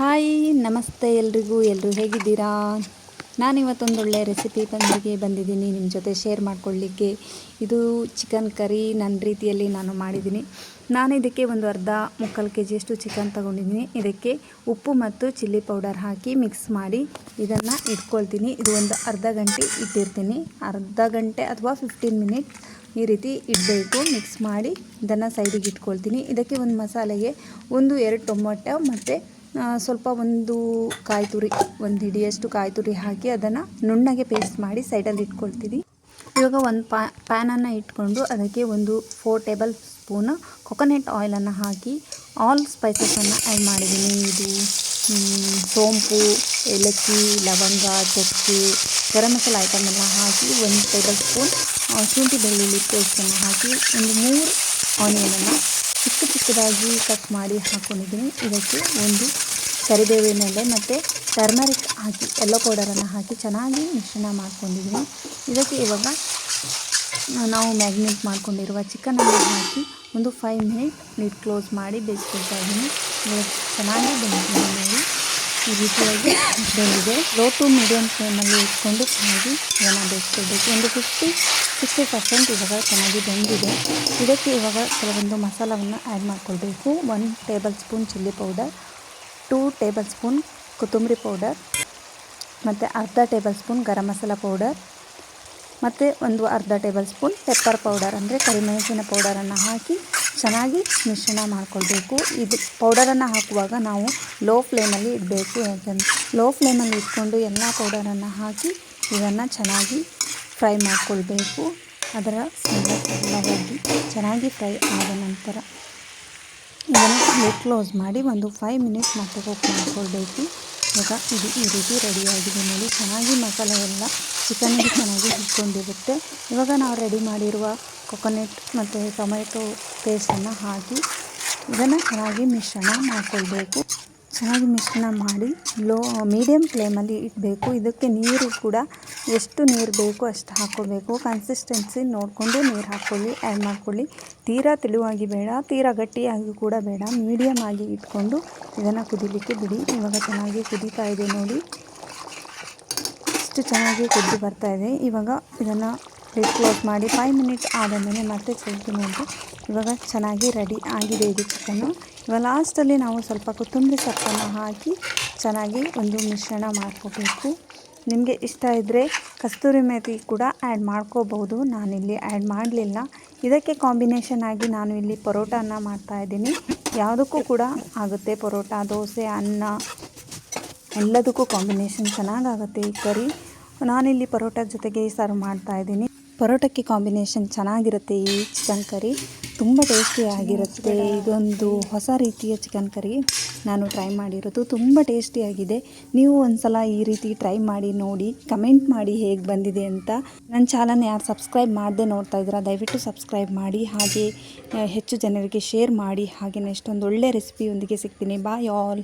Hi ನಮಸ್ತೆ ಎಲ್ಲರೂ ಹೇಗಿದ್ದೀರಾ? ನಾನಿವತ್ತೊಂದು ಒಳ್ಳೆಯ ರೆಸಿಪಿ ಬಂದಿದ್ದೀನಿ ನಿಮ್ಮ ಜೊತೆ ಶೇರ್ ಮಾಡ್ಕೊಳ್ಳಿಕ್ಕೆ. ಇದು ಚಿಕನ್ ಕರಿ ನನ್ನ ರೀತಿಯಲ್ಲಿ ನಾನು ಮಾಡಿದ್ದೀನಿ. ನಾನು ಇದಕ್ಕೆ ಒಂದು ಮುಕ್ಕಾಲು ಕೆ ಜಿಯಷ್ಟು ಚಿಕನ್ ತಗೊಂಡಿದ್ದೀನಿ. ಇದಕ್ಕೆ ಉಪ್ಪು ಮತ್ತು ಚಿಲ್ಲಿ ಪೌಡರ್ ಹಾಕಿ ಮಿಕ್ಸ್ ಮಾಡಿ ಇದನ್ನು ಇಟ್ಕೊಳ್ತೀನಿ. ಇದು ಒಂದು ಅರ್ಧ ಗಂಟೆ ಇಟ್ಟಿರ್ತೀನಿ. ಅರ್ಧ ಗಂಟೆ ಅಥವಾ 15 ಮಿನಿಟ್ಸ್ ಈ ರೀತಿ ಇಡಬೇಕು. ಮಿಕ್ಸ್ ಮಾಡಿ ಇದನ್ನು ಸೈಡಿಗೆ ಇಟ್ಕೊಳ್ತೀನಿ. ಇದಕ್ಕೆ ಒಂದು ಮಸಾಲೆಗೆ 1-2 ಟೊಮೊಟೊ ಮತ್ತು ಸ್ವಲ್ಪ ಒಂದು ಕಾಯಿ ತುರಿ, ಒಂದು ಹಿಡಿಯಷ್ಟು ಕಾಯಿ ತುರಿ ಹಾಕಿ ಅದನ್ನು ನುಣ್ಣಗೆ ಪೇಸ್ಟ್ ಮಾಡಿ ಸೈಡಲ್ಲಿ ಇಟ್ಕೊಳ್ತೀನಿ. ಇವಾಗ ಒಂದು ಪ್ಯಾನನ್ನು ಇಟ್ಕೊಂಡು ಅದಕ್ಕೆ ಒಂದು 4 ಟೇಬಲ್ ಸ್ಪೂನ್ ಕೊಕೊನೆಟ್ ಆಯಿಲನ್ನು ಹಾಕಿ ಆಲ್ ಸ್ಪೈಸಸನ್ನು ಆ್ಯಡ್ ಮಾಡಿದ್ದೀನಿ. ಇದು ಸೋಂಪು, ಏಲಕ್ಕಿ, ಲವಂಗ, ಚಕ್ಕೆ, ಗರಂ ಮಸಾಲ ಐಟಮ್ ಎಲ್ಲ ಹಾಕಿ 1 ಟೇಬಲ್ ಸ್ಪೂನ್ ಶುಂಠಿ ಬೆಳ್ಳುಳ್ಳಿ ಪೇಸ್ಟನ್ನು ಹಾಕಿ ಒಂದು 3 ಆನಿಯನನ್ನು ಚಿಕ್ಕದಾಗಿ ಕಟ್ ಮಾಡಿ ಹಾಕ್ಕೊಂಡಿದ್ದೀನಿ. ಇದಕ್ಕೆ ಒಂದು ಕರಿಬೇವಿನ ಎಲೆ ಮತ್ತು ಟರ್ಮರಿಕ್ ಹಾಕಿ ಯೆಲ್ಲೋ ಪೌಡರನ್ನು ಹಾಕಿ ಚೆನ್ನಾಗಿ ಮಿಶ್ರಣ ಮಾಡ್ಕೊಂಡಿದ್ದೀನಿ. ಇದಕ್ಕೆ ಇವಾಗ ನಾವು ಮ್ಯಾಗ್ನೇಟ್ ಮಾಡ್ಕೊಂಡಿರುವ ಚಿಕನನ್ನು ಹಾಕಿ ಒಂದು 5 ಮಿನಿಟ್ ಲಿಡ್ ಕ್ಲೋಸ್ ಮಾಡಿ ಬೇಯಿಸ್ಕೊಳ್ತಾ ಇದ್ದೀನಿ. ಇವಾಗ ಚೆನ್ನಾಗಿ ಬೆಂದಿದೆ ನೋಡಿ, ಈ ರೀತಿಯಾಗಿ ಬೆಂದಿದೆ. ಲೋ ಟು ಮೀಡಿಯಮ್ ಫ್ಲೇಮಲ್ಲಿ ಇಟ್ಕೊಂಡು ಚೆನ್ನಾಗಿ ಇದನ್ನು ಬೇಯಿಸ್ಕೊಳ್ಬೇಕು. ಒಂದು 50-60% ಇವಾಗ ಚೆನ್ನಾಗಿ ಬೆಂದಿದೆ. ಇದಕ್ಕೆ ಇವಾಗ ಕೆಲವೊಂದು ಮಸಾಲವನ್ನು ಆ್ಯಡ್ ಮಾಡ್ಕೊಳ್ಬೇಕು. 1 table spoon chilli powder, 2 table spoon ಕೊತ್ತಂಬರಿ ಪೌಡರ್ ಮತ್ತು ಅರ್ಧ table spoon garam masala powder ಮತ್ತು ಒಂದು ಅರ್ಧ ಟೇಬಲ್ ಸ್ಪೂನ್ ಪೆಪ್ಪರ್ ಪೌಡರ್ ಅಂದರೆ ಕರಿಮೆಣಸಿನ ಪೌಡರನ್ನು ಹಾಕಿ ಚೆನ್ನಾಗಿ ಮಿಶ್ರಣ ಮಾಡಿಕೊಳ್ಬೇಕು. ಇದು ಪೌಡರನ್ನು ಹಾಕುವಾಗ ನಾವು ಲೋ ಫ್ಲೇಮಲ್ಲಿ ಇಡಬೇಕು. ಯಾಕಂದರೆ ಲೋ ಫ್ಲೇಮಲ್ಲಿ ಇಟ್ಕೊಂಡು ಎಲ್ಲ ಪೌಡರನ್ನು ಹಾಕಿ ಇದನ್ನು ಚೆನ್ನಾಗಿ ಫ್ರೈ ಮಾಡಿಕೊಳ್ಬೇಕು. ಅದರ ಸ್ಮೆಲ್ ಎಲ್ಲ ಹೋಗಿ ಚೆನ್ನಾಗಿ ಫ್ರೈ ಆದ ನಂತರ ಇದನ್ನು ಲಿಡ್ ಕ್ಲೋಸ್ ಮಾಡಿ ಒಂದು 5 ಮಿನಿಟ್ಸ್ ಮತ್ತೆ ಕುಕ್ ಮಾಡಿಕೊಳ್ಬೇಕು. ಇವಾಗ ಇದು ಈ ರೀತಿ ರೆಡಿಯಾಗಿದೆ ನೋಡಿ. ಚೆನ್ನಾಗಿ ಮಸಾಲೆ ಎಲ್ಲ ಚಿಕನ್ಗೆ ಚೆನ್ನಾಗಿ ಹಿಡ್ಕೊಂಡಿರುತ್ತೆ. ಇವಾಗ ನಾವು ರೆಡಿ ಮಾಡಿರುವ ಕೊಕೊನೆಟ್ ಮತ್ತು ಟೊಮೆಟೊ ಪೇಸ್ಟನ್ನು ಹಾಕಿ ಇದನ್ನು ಚೆನ್ನಾಗಿ ಮಿಶ್ರಣ ಮಾಡಿಕೊಳ್ಬೇಕು. ಚೆನ್ನಾಗಿ ಮಿಶ್ರಣ ಮಾಡಿ ಮೀಡಿಯಮ್ ಫ್ಲೇಮಲ್ಲಿ ಇಡಬೇಕು. ಇದಕ್ಕೆ ನೀರು ಕೂಡ ಎಷ್ಟು ನೀರು ಬೇಕು ಅಷ್ಟು ಹಾಕ್ಕೋಬೇಕು. ಕನ್ಸಿಸ್ಟೆನ್ಸಿ ನೋಡಿಕೊಂಡು ನೀರು ಹಾಕ್ಕೊಳ್ಳಿ, ಆ್ಯಡ್ ಮಾಡ್ಕೊಳ್ಳಿ. ತೀರಾ ತೆಳುವಾಗಿ ಬೇಡ, ತೀರಾ ಗಟ್ಟಿಯಾಗಿ ಕೂಡ ಬೇಡ, ಮೀಡಿಯಮ್ ಆಗಿ ಇಟ್ಕೊಂಡು ಇದನ್ನು ಕುದಿಲಿಕ್ಕೆ ಬಿಡಿ. ಇವಾಗ ಚೆನ್ನಾಗಿ ಕುದೀತಾ ಇದೆ ನೋಡಿ, ಇಷ್ಟು ಚೆನ್ನಾಗಿ ಕುದ್ದು ಬರ್ತಾ ಇದೆ. ಇವಾಗ ಇದನ್ನು ಲಿಡ್ ಕ್ಲೋಸ್ ಮಾಡಿ 5 ಮಿನಿಟ್ಸ್ ಆದಮೇಲೆ ಮತ್ತೆ ಚೆಲ್ತಿ ನೋಡಿ. ಇವಾಗ ಚೆನ್ನಾಗಿ ರೆಡಿ ಆಗಿದೆ ಇದು ಚಿಕನ್ನು. ಇವಾಗ ಲಾಸ್ಟಲ್ಲಿ ನಾವು ಸ್ವಲ್ಪ ಕೊತ್ತಂಬರಿ ಸೊಪ್ಪನ್ನು ಹಾಕಿ ಚೆನ್ನಾಗಿ ಒಂದು ಮಿಶ್ರಣ ಮಾಡ್ಕೋಬೇಕು. ನಿಮಗೆ ಇಷ್ಟ ಇದ್ದರೆ ಕಸ್ತೂರಿ ಮೇಥಿ ಕೂಡ ಆ್ಯಡ್ ಮಾಡ್ಕೋಬಹುದು. ನಾನಿಲ್ಲಿ ಆ್ಯಡ್ ಮಾಡಲಿಲ್ಲ. ಇದಕ್ಕೆ ಕಾಂಬಿನೇಷನ್ ಆಗಿ ನಾನು ಇಲ್ಲಿ ಪರೋಟಾನ ಮಾಡ್ತಾಯಿದ್ದೀನಿ. ಯಾವುದಕ್ಕೂ ಕೂಡ ಆಗುತ್ತೆ. ಪರೋಟ, ದೋಸೆ, ಅನ್ನ ಎಲ್ಲದಕ್ಕೂ ಕಾಂಬಿನೇಷನ್ ಚೆನ್ನಾಗಾಗುತ್ತೆ ಈ ಕರಿ. ನಾನಿಲ್ಲಿ ಪರೋಟದ ಜೊತೆಗೆ ಸರ್ವ್ ಮಾಡ್ತಾಯಿದ್ದೀನಿ. ಪರೋಟಕ್ಕೆ ಕಾಂಬಿನೇಷನ್ ಚೆನ್ನಾಗಿರುತ್ತೆ. ಈ ಚಿಕನ್ ಕರಿ ತುಂಬ ಟೇಸ್ಟಿಯಾಗಿರುತ್ತೆ. ಇದೊಂದು ಹೊಸ ರೀತಿಯ ಚಿಕನ್ ಕರಿ ನಾನು ಟ್ರೈ ಮಾಡಿರೋದು, ತುಂಬ ಟೇಸ್ಟಿಯಾಗಿದೆ. ನೀವು ಒಂದ್ಸಲ ಈ ರೀತಿ ಟ್ರೈ ಮಾಡಿ ನೋಡಿ, ಕಮೆಂಟ್ ಮಾಡಿ ಹೇಗೆ ಬಂದಿದೆ ಅಂತ. ನನ್ನ ಚಾನಲ್ನ ಯಾರು ಸಬ್ಸ್ಕ್ರೈಬ್ ಮಾಡದೆ ನೋಡ್ತಾ ಇದ್ದೀರಾ ದಯವಿಟ್ಟು ಸಬ್ಸ್ಕ್ರೈಬ್ ಮಾಡಿ, ಹಾಗೆ ಹೆಚ್ಚು ಜನರಿಗೆ ಶೇರ್ ಮಾಡಿ. ಹಾಗೆ ನೆಕ್ಸ್ಟ್ ಒಂದು ಒಳ್ಳೆ ರೆಸಿಪಿಯೊಂದಿಗೆ ಸಿಗ್ತೀನಿ. Bye all.